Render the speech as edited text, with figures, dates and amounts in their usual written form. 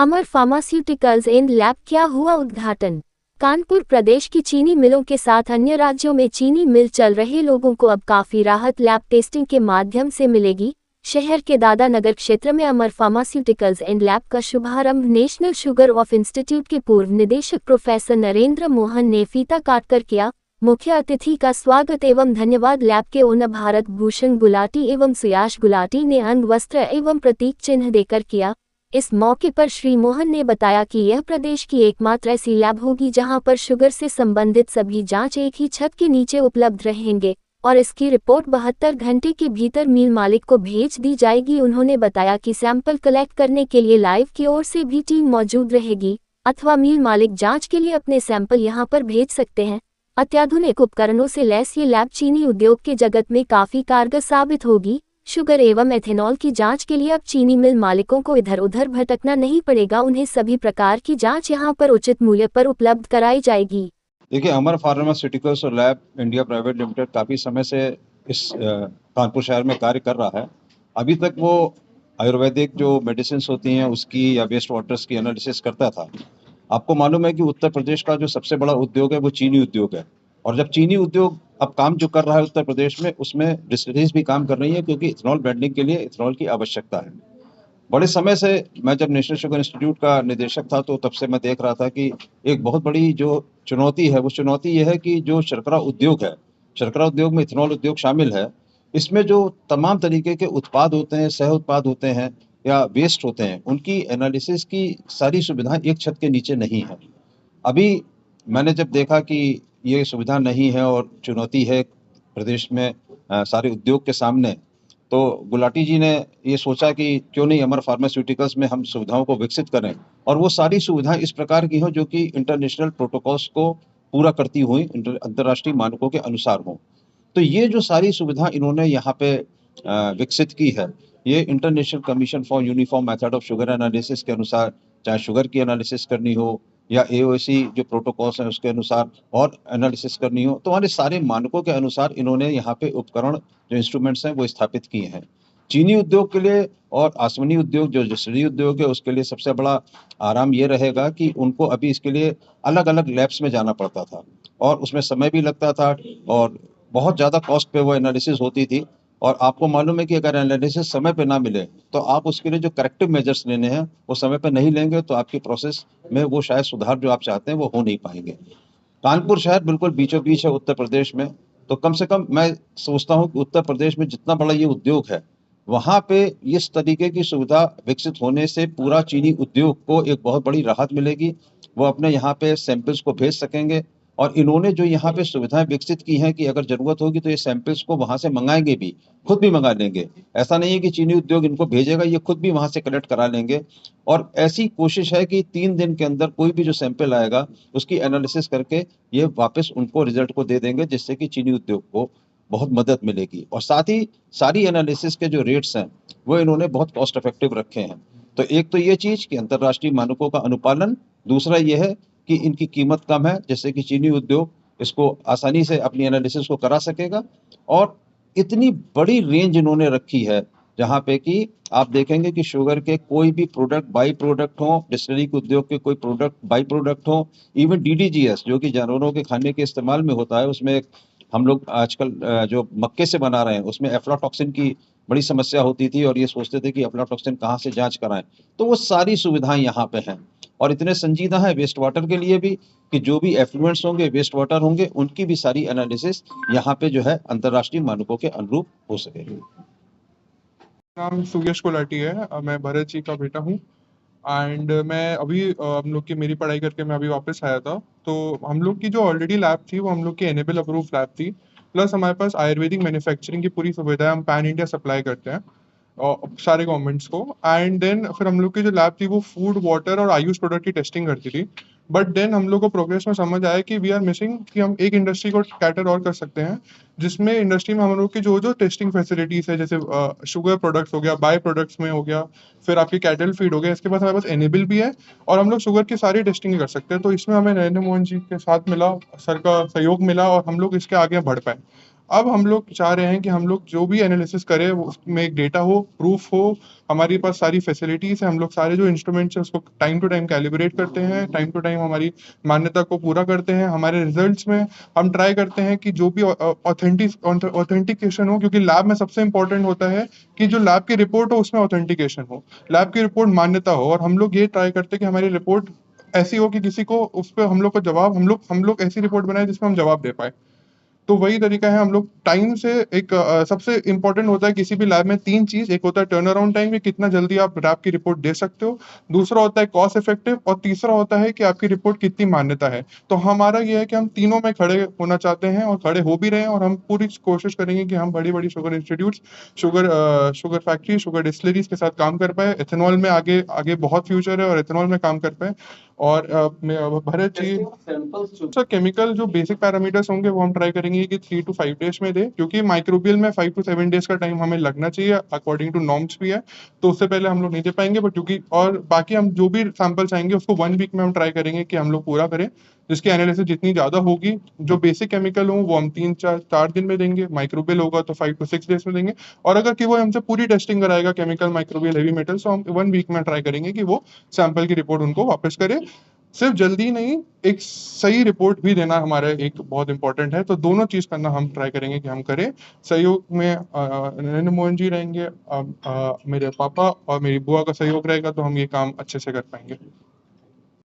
Amar pharmaceuticals and lab क्या हुआ उद्घाटन। कानपुर प्रदेश की चीनी मिलों के साथ अन्य राज्यों में चीनी मिल चल रहे लोगों को अब काफी राहत लैब टेस्टिंग के माध्यम से मिलेगी। शहर के दादा नगर क्षेत्र में अमर फार्मास्यूटिकल्स एंड लैब का शुभारंभ नेशनल शुगर ऑफ इंस्टीट्यूट के पूर्व निदेशक प्रोफेसर नरेंद्र मोहन ने फीता काटकर किया। मुख्य अतिथि का स्वागत एवं धन्यवाद लैब के ओनर भारत भूषण गुलाटी एवं सुयाश गुलाटी ने अंग वस्त्र एवं प्रतीक चिन्ह देकर किया। इस मौके पर श्री मोहन ने बताया कि यह प्रदेश की एकमात्र ऐसी लैब होगी जहां पर शुगर से संबंधित सभी जांच एक ही छत के नीचे उपलब्ध रहेंगे और इसकी रिपोर्ट 72 घंटे के भीतर मिल मालिक को भेज दी जाएगी। उन्होंने बताया कि सैंपल कलेक्ट करने के लिए लाइव की ओर से भी टीम मौजूद रहेगी अथवा मिल मालिक जांच के लिए अपने सैंपल यहां पर भेज सकते हैं। अत्याधुनिक उपकरणों से लैस ये लैब चीनी उद्योग के जगत में काफी कारगर साबित होगी। शुगर एवं एथेनॉल की जांच के लिए अब चीनी मिल मालिकों को इधर उधर भटकना नहीं पड़ेगा। उन्हें सभी प्रकार की जांच यहां पर उचित मूल्य पर उपलब्ध कराई जाएगी। देखिए, अमर फार्मास्यूटिकल्स और लैब इंडिया प्राइवेट लिमिटेड काफ़ी समय से इस कानपुर शहर में कार्य कर रहा है। अभी तक वो आयुर्वेदिक जो मेडिसिन होती हैं उसकी या वेस्ट वाटर्स की एनालिसिस करता था। आपको मालूम है कि उत्तर प्रदेश का जो सबसे बड़ा उद्योग है वो चीनी उद्योग है, और जब चीनी उद्योग अब काम जो कर रहा है उत्तर प्रदेश में, उसमें डिस्टिलरीज भी काम कर रही है, क्योंकि इथेनॉल ब्लेंडिंग के लिए इथेनॉल की आवश्यकता है। बड़े समय से मैं जब नेशनल शुगर इंस्टीट्यूट का निदेशक था तो तब से मैं देख रहा था कि एक बहुत बड़ी जो चुनौती है, वो चुनौती ये है कि जो शर्करा उद्योग है, शर्करा उद्योग में इथेनॉल उद्योग शामिल है, इसमें जो तमाम तरीके के उत्पाद होते हैं, सह उत्पाद होते हैं या वेस्ट होते हैं, उनकी एनालिसिस की सारी सुविधाएं एक छत के नीचे नहीं है। अभी मैंने जब देखा कि ये सुविधा नहीं है और चुनौती है प्रदेश में सारे उद्योग के सामने, तो गुलाटी जी ने ये सोचा कि क्यों नहीं अमर फार्मास्यूटिकल्स में हम सुविधाओं को विकसित करें, और वो सारी सुविधाएं इस प्रकार की हों जो कि इंटरनेशनल प्रोटोकॉल्स को पूरा करती हुई अंतर्राष्ट्रीय मानकों के अनुसार हों। तो ये जो सारी सुविधा इन्होंने यहाँ पे विकसित की है, ये international commission for uniform method of sugar analysis के अनुसार, चाहे शुगर की एनालिसिस करनी हो या एओएसी जो प्रोटोकॉल्स हैं उसके अनुसार और एनालिसिस करनी हो, तो हमारे सारे मानकों के अनुसार इन्होंने यहाँ पे उपकरण जो इंस्ट्रूमेंट्स हैं वो स्थापित किए हैं। चीनी उद्योग के लिए और आसमानी उद्योग जो डिस्टिलरी उद्योग है उसके लिए सबसे बड़ा आराम ये रहेगा कि उनको अभी इसके लिए अलग अलग लैब्स में जाना पड़ता था और उसमें समय भी लगता था और बहुत ज़्यादा कॉस्ट पे वो एनालिसिस होती थी। और आपको मालूम है कि अगर एनालिसिस समय पे ना मिले तो आप उसके लिए जो करेक्टिव मेजर्स लेने हैं वो समय पे नहीं लेंगे, तो आपकी प्रोसेस में वो शायद सुधार जो आप चाहते हैं वो हो नहीं पाएंगे। कानपुर शहर बिल्कुल बीचों बीच है उत्तर प्रदेश में, तो कम से कम मैं सोचता हूँ कि उत्तर प्रदेश में जितना बड़ा ये उद्योग है, वहाँ पे इस तरीके की सुविधा विकसित होने से पूरा चीनी उद्योग को एक बहुत बड़ी राहत मिलेगी। वो अपने यहाँ पे सैंपल्स को भेज सकेंगे, और इन्होंने जो यहाँ पे सुविधाएं विकसित की हैं कि अगर जरूरत होगी तो ये सैंपल्स को वहाँ से मंगाएंगे भी, खुद भी मंगा लेंगे। ऐसा नहीं है कि चीनी उद्योग इनको भेजेगा, ये खुद भी वहाँ से कलेक्ट करा लेंगे। और ऐसी कोशिश है कि 3 दिन के अंदर कोई भी जो सैंपल आएगा उसकी एनालिसिस करके ये वापस उनको रिजल्ट को दे देंगे, जिससे कि चीनी उद्योग को बहुत मदद मिलेगी। और साथ ही सारी एनालिसिस के जो रेट्स हैं वो इन्होंने बहुत कॉस्ट इफेक्टिव रखे हैं। तो एक तो ये चीज कि अंतर्राष्ट्रीय मानकों का अनुपालन, दूसरा ये है कि इनकी कीमत कम है, जिससे कि चीनी उद्योग इसको आसानी से अपनी एनालिसिस को करा सकेगा। और इतनी बड़ी रेंज इन्होंने रखी है जहाँ पे कि आप देखेंगे कि शुगर के कोई भी प्रोडक्ट बाई प्रोडक्ट हो, डिस्टिलरी के उद्योग के कोई प्रोडक्ट बाई प्रोडक्ट हो, इवन डीडीजीएस जो कि जानवरों के खाने के इस्तेमाल में होता है, उसमें हम लोग आजकल जो मक्के से बना रहे हैं उसमें एफ्लाटॉक्सिन की बड़ी समस्या होती थी और ये सोचते थे कि एफ्लाटॉक्सिन कहाँ से जांच कराएं, तो वो सारी सुविधाएं यहाँ पे हैं। और इतने संजीदा है वेस्ट वाटर के लिए भी कि जो भी एफ्लुएंट्स होंगे, वेस्ट वाटर होंगे, उनकी भी सारी एनालिसिस यहाँ पे जो है अंतर्राष्ट्रीय मानकों के अनुरूप हो सकेगी। नाम सुयश गुलाटी है। मैं भरत जी का बेटा हूँ। एंड मैं अभी हम लोग की मेरी पढ़ाई करके मैं अभी वापस आया था। तो हम लोग की जो ऑलरेडी लैब थी वो हम लोग की एनेबल अप्रूव लैब थी, प्लस हमारे पास आयुर्वेदिक मैन्युफैक्चरिंग की पूरी सुविधा है। हम पैन इंडिया सप्लाई करते हैं सारे गवर्नमेंट्स को। एंड देन फिर हम लोग की जो लैब थी वो फूड, वाटर और आयुष प्रोडक्ट की टेस्टिंग करती थी। बट देन हम लोग को प्रोग्रेस में समझ आया कि वी आर मिसिंग, कि हम एक इंडस्ट्री को कैटर और कर सकते हैं, जिसमें इंडस्ट्री में हम लोग की जो जो टेस्टिंग फैसिलिटीज है, जैसे शुगर प्रोडक्ट्स हो गया, बाय प्रोडक्ट्स में हो गया, फिर आपकी कैटल फीड हो गया, इसके बाद हमारे पास एनेबल भी है और हम लोग शुगर की सारी टेस्टिंग कर सकते हैं। तो इसमें हमें नरेंद्र मोहन जी के साथ मिला, सर का सहयोग मिला और हम लोग इसके आगे बढ़ पाए। अब हम लोग चाह रहे हैं कि हम लोग जो भी एनालिसिस करें उसमें एक डेटा हो, प्रूफ हो, हमारे पास सारी फैसिलिटीज है, हम लोग सारे जो इंस्ट्रूमेंट्स है उसको टाइम टू टाइम कैलिब्रेट करते हैं, टाइम टू टाइम हमारी मान्यता को पूरा करते हैं। हमारे रिजल्ट्स में हम ट्राई करते हैं कि जो भी ऑथेंटिकेशन हो, क्योंकि लैब में सबसे इंपॉर्टेंट होता है कि जो लैब की रिपोर्ट हो उसमें ऑथेंटिकेशन हो, लैब की रिपोर्ट मान्यता हो। और हम लोग ये ट्राई करते हैं कि हमारी रिपोर्ट ऐसी हो कि किसी को उस पर हम लोग को जवाब हम लोग ऐसी रिपोर्ट बनाए जिसमें हम जवाब दे पाए। तो वही तरीका है, हम लोग टाइम से एक सबसे इंपॉर्टेंट होता है किसी भी लैब में 3 चीज, एक होता है टर्न अराउंड टाइम कि कितना जल्दी आप लैब की रिपोर्ट दे सकते हो, दूसरा होता है कॉस्ट इफेक्टिव, और तीसरा होता है कि आपकी रिपोर्ट कितनी मान्यता है। तो हमारा ये है कि हम तीनों में खड़े होना चाहते हैं और खड़े हो भी रहे हैं, और हम पूरी कोशिश करेंगे कि हम बड़ी बड़ी sugar institute, sugar factory, sugar distilleries के साथ काम कर पाए। एथेनॉल में आगे आगे बहुत फ्यूचर है और एथेनॉल में काम कर पाए। और भरत जी, सर केमिकल जो बेसिक पैरामीटर्स होंगे वो हम ट्राई करेंगे कि 3 to 5 डेज में दे, क्योंकि माइक्रोबियल में 5 to 7 डेज का टाइम हमें लगना चाहिए, अकॉर्डिंग टू नॉर्म्स भी है। तो उससे पहले हम लोग नहीं दे पाएंगे, बट क्योंकि और बाकी हम जो भी सैंपल्स आएंगे उसको 1 वीक में हम ट्राई करेंगे कि हम लोग पूरा करें, जिसकी एनालिसिस जितनी ज्यादा होगी, जो बेसिक केमिकल हो वो हम 3-4 दिन में देंगे, माइक्रोबियल होगा तो 5 to 6 डेज में देंगे। और अगर कि वो हमसे पूरी टेस्टिंग कराएगा केमिकल, माइक्रोबियल, हेवी मेटल, तो हम 1 वीक में ट्राई करेंगे कि वो सैंपल की रिपोर्ट उनको वापस करे। सिर्फ जल्दी नहीं, एक सही रिपोर्ट भी देना हमारा एक बहुत इंपॉर्टेंट है। तो दोनों चीज करना हम ट्राई करेंगे कि हम करें। सहयोग में नरेंद्र मोहन जी रहेंगे, मेरे पापा और मेरी बुआ का सहयोग रहेगा, तो हम ये काम अच्छे से कर पाएंगे।